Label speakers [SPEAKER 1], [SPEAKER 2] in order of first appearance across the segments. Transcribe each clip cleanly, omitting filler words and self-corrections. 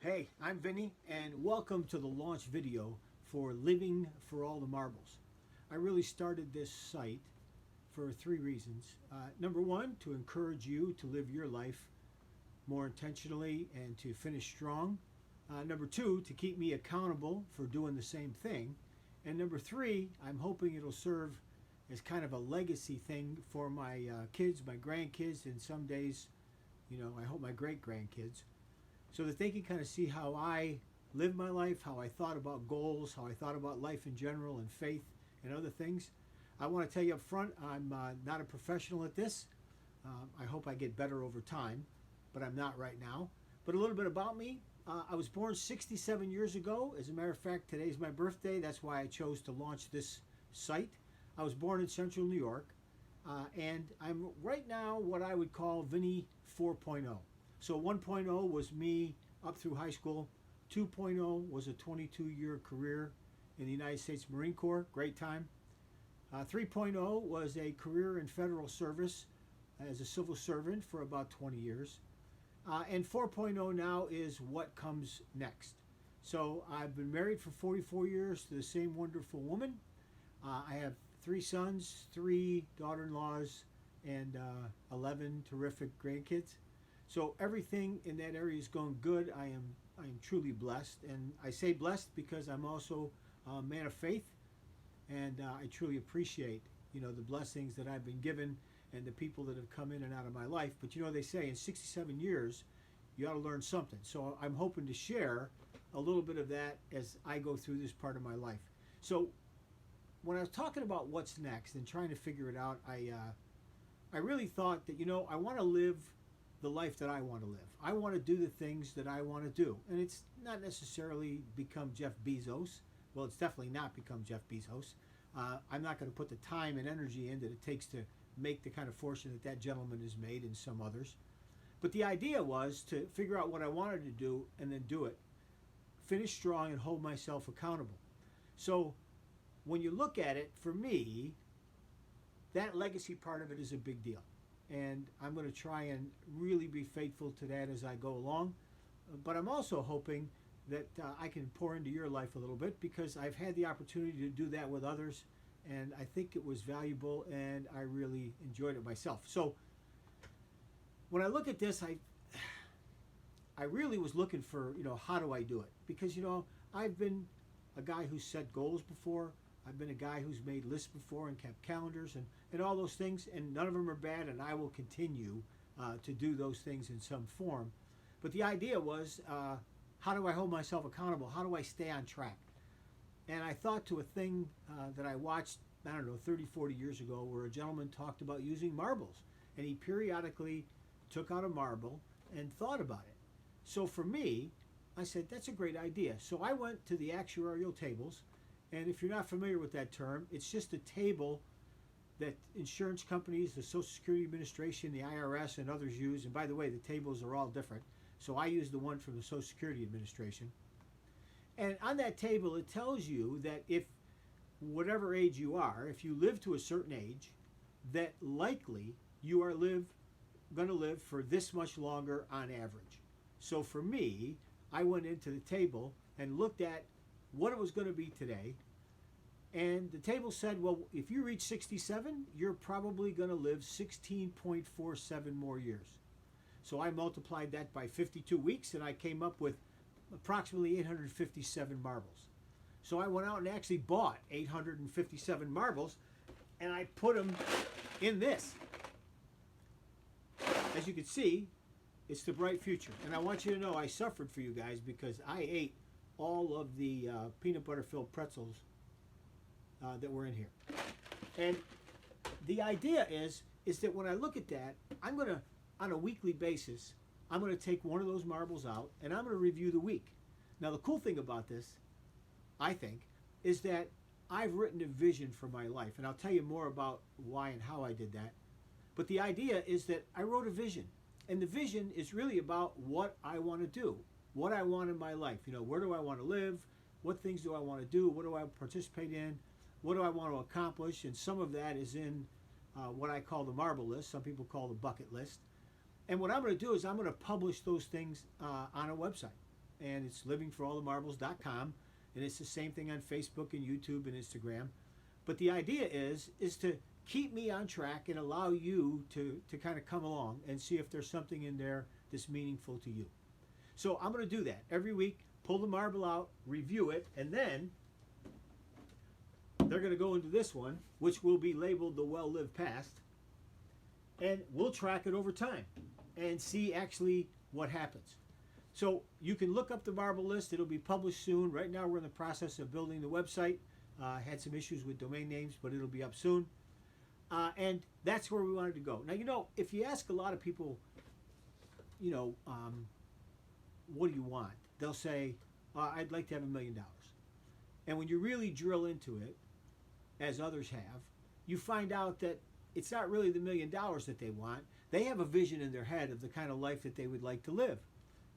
[SPEAKER 1] Hey, I'm Vinny, and welcome to the launch video for Living for All the Marbles. I really started this site for three reasons. Number one, to encourage you to live your life more intentionally and to finish strong. Number two, to keep me accountable for doing the same thing. And number three, I'm hoping it'll serve as kind of a legacy thing for my kids, my grandkids, and some days, I hope my great grandkids, so that they can kind of see how I lived my life, how I thought about goals, how I thought about life in general and faith and other things. I want to tell you up front, I'm not a professional at this. I hope I get better over time, but I'm not right now. But a little bit about me. I was born 67 years ago. As a matter of fact, today's my birthday. That's why I chose to launch this site. I was born in central New York, and I'm right now what I would call Vinny 4.0. So 1.0 was me up through high school. 2.0 was a 22-year career in the United States Marine Corps. Great time. 3.0 was a career in federal service as a civil servant for about 20 years. And 4.0 now is what comes next. So I've been married for 44 years to the same wonderful woman. I have 3 sons, 3 daughter-in-laws, and 11 terrific grandkids. So everything in that area is going good. I am truly blessed, and I say blessed because I'm also a man of faith, and I truly appreciate the blessings that I've been given and the people that have come in and out of my life. But they say in 67 years you ought to learn something. So I'm hoping to share a little bit of that as I go through this part of my life. So when I was talking about what's next and trying to figure it out, I really thought that I want to live the life that I want to live. I want to do the things that I want to do. And it's not necessarily become Jeff Bezos. Well, it's definitely not become Jeff Bezos. I'm not going to put the time and energy in that it takes to make the kind of fortune that gentleman has made and some others. But the idea was to figure out what I wanted to do and then do it. Finish strong and hold myself accountable. So when you look at it, for me, that legacy part of it is a big deal. And I'm going to try and really be faithful to that as I go along. But I'm also hoping that I can pour into your life a little bit, because I've had the opportunity to do that with others, and I think it was valuable, and I really enjoyed it myself. So when I look at this, I really was looking for, how do I do it? Because, I've been a guy who's set goals before. I've been a guy who's made lists before and kept calendars and all those things, and none of them are bad, and I will continue to do those things in some form. But the idea was, how do I hold myself accountable? How do I stay on track? And I thought to a thing that I watched, 30, 40 years ago, where a gentleman talked about using marbles. And he periodically took out a marble and thought about it. So for me, I said, that's a great idea. So I went to the actuarial tables. And if you're not familiar with that term, it's just a table that insurance companies, the Social Security Administration, the IRS, and others use. And by the way, the tables are all different. So I use the one from the Social Security Administration. And on that table, it tells you that if, whatever age you are, if you live to a certain age, that likely you are going to live for this much longer on average. So for me, I went into the table and looked at what it was going to be today. And the table said, well, if you reach 67, you're probably going to live 16.47 more years. So I multiplied that by 52 weeks, and I came up with approximately 857 marbles. So I went out and actually bought 857 marbles, and I put them in this. As you can see, it's the bright future. And I want you to know I suffered for you guys, because I ate all of the peanut butter filled pretzels that were in here. And the idea is that when I look at that, I'm going to, on a weekly basis, I'm going to take one of those marbles out and I'm going to review the week. Now the cool thing about this, I think, is that I've written a vision for my life, and I'll tell you more about why and how I did that. But the idea is that I wrote a vision, and the vision is really about what I want to do, what I want in my life. Where do I want to live? What things do I want to do? What do I participate in? What do I want to accomplish? And some of that is in what I call the marble list. Some people call the bucket list. And what I'm going to do is I'm going to publish those things on a website. and it's livingforallthemarbles.com, and it's the same thing on Facebook and YouTube and Instagram. But the idea is to keep me on track and allow you to kind of come along and see if there's something in there that's meaningful to you. So I'm going to do that every week, pull the marble out, review it, and then they're going to go into this one, which will be labeled the well-lived past, and we'll track it over time and see actually what happens. So you can look up the marble list. It'll be published soon. Right now we're in the process of building the website. Had some issues with domain names, but it'll be up soon. And that's where we wanted to go. Now, if you ask a lot of people, what do you want? They'll say, I'd like to have $1 million. And when you really drill into it, as others have, you find out that it's not really the $1 million that they want. They have a vision in their head of the kind of life that they would like to live.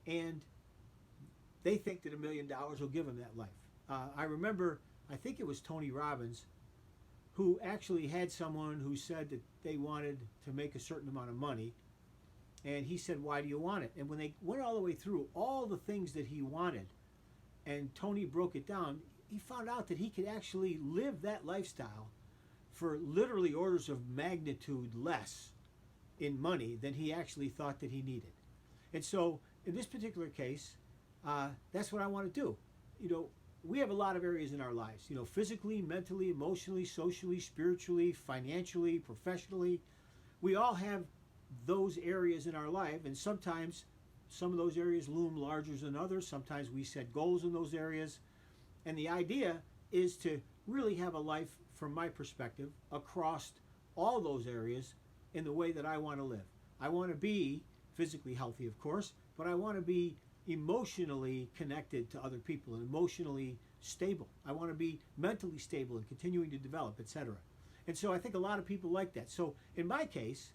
[SPEAKER 1] And they think that $1 million will give them that life. I remember, I think it was Tony Robbins, who actually had someone who said that they wanted to make a certain amount of money. And he said, why do you want it? And when they went all the way through all the things that he wanted, and Tony broke it down, he found out that he could actually live that lifestyle for literally orders of magnitude less in money than he actually thought that he needed. And so in this particular case, that's what I want to do. We have a lot of areas in our lives, physically, mentally, emotionally, socially, spiritually, financially, professionally. We all have those areas in our life, and sometimes some of those areas loom larger than others. Sometimes we set goals in those areas. And the idea is to really have a life, from my perspective, across all those areas in the way that I want to live. I want to be physically healthy, of course, but I want to be emotionally connected to other people and emotionally stable. I want to be mentally stable and continuing to develop, etc. And so I think a lot of people like that. So in my case,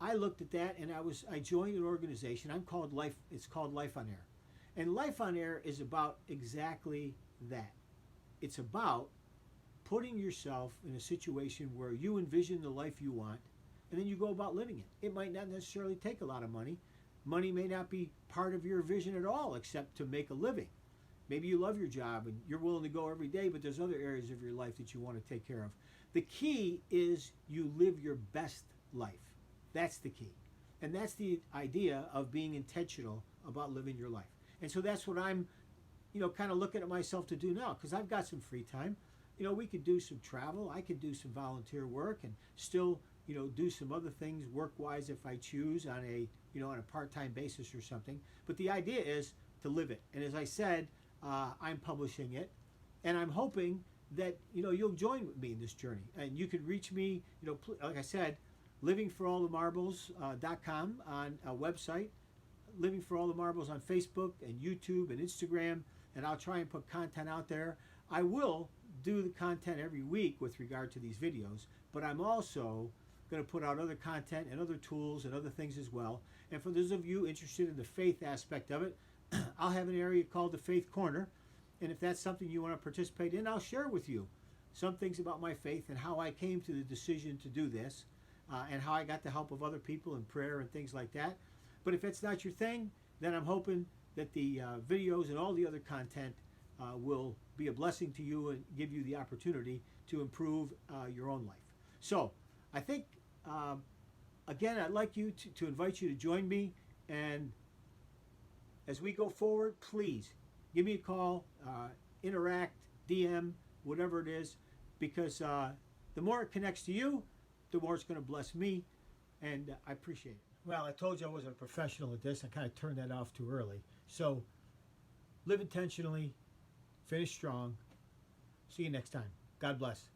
[SPEAKER 1] I looked at that and I joined an organization. It's called Life on Air. And Life on Air is about exactly that. It's about putting yourself in a situation where you envision the life you want, and then you go about living it. It might not necessarily take a lot of money. Money may not be part of your vision at all, except to make a living. Maybe you love your job and you're willing to go every day, but there's other areas of your life that you want to take care of. The key is you live your best life. That's the key. And that's the idea of being intentional about living your life. And so that's what I'm, kind of looking at myself to do now, because I've got some free time. We could do some travel. I could do some volunteer work and still, do some other things work-wise if I choose on a part-time basis or something. But the idea is to live it. And as I said, I'm publishing it, and I'm hoping that, you'll join with me in this journey. And you can reach me, like I said, livingforallthemarbles.com on a website, Living for All the Marbles on Facebook and YouTube and Instagram, and I'll try and put content out there. I will do the content every week with regard to these videos, but I'm also going to put out other content and other tools and other things as well. And for those of you interested in the faith aspect of it, I'll have an area called the Faith Corner, and if that's something you want to participate in, I'll share with you some things about my faith and how I came to the decision to do this, and how I got the help of other people in prayer and things like that. But if it's not your thing, then I'm hoping that the videos and all the other content will be a blessing to you and give you the opportunity to improve your own life. So I think, again, I'd like to invite you to join me. And as we go forward, please give me a call, interact, DM, whatever it is, because the more it connects to you, the more it's going to bless me, and I appreciate it. Well, I told you I wasn't a professional at this. I kind of turned that off too early. So live intentionally, finish strong. See you next time. God bless.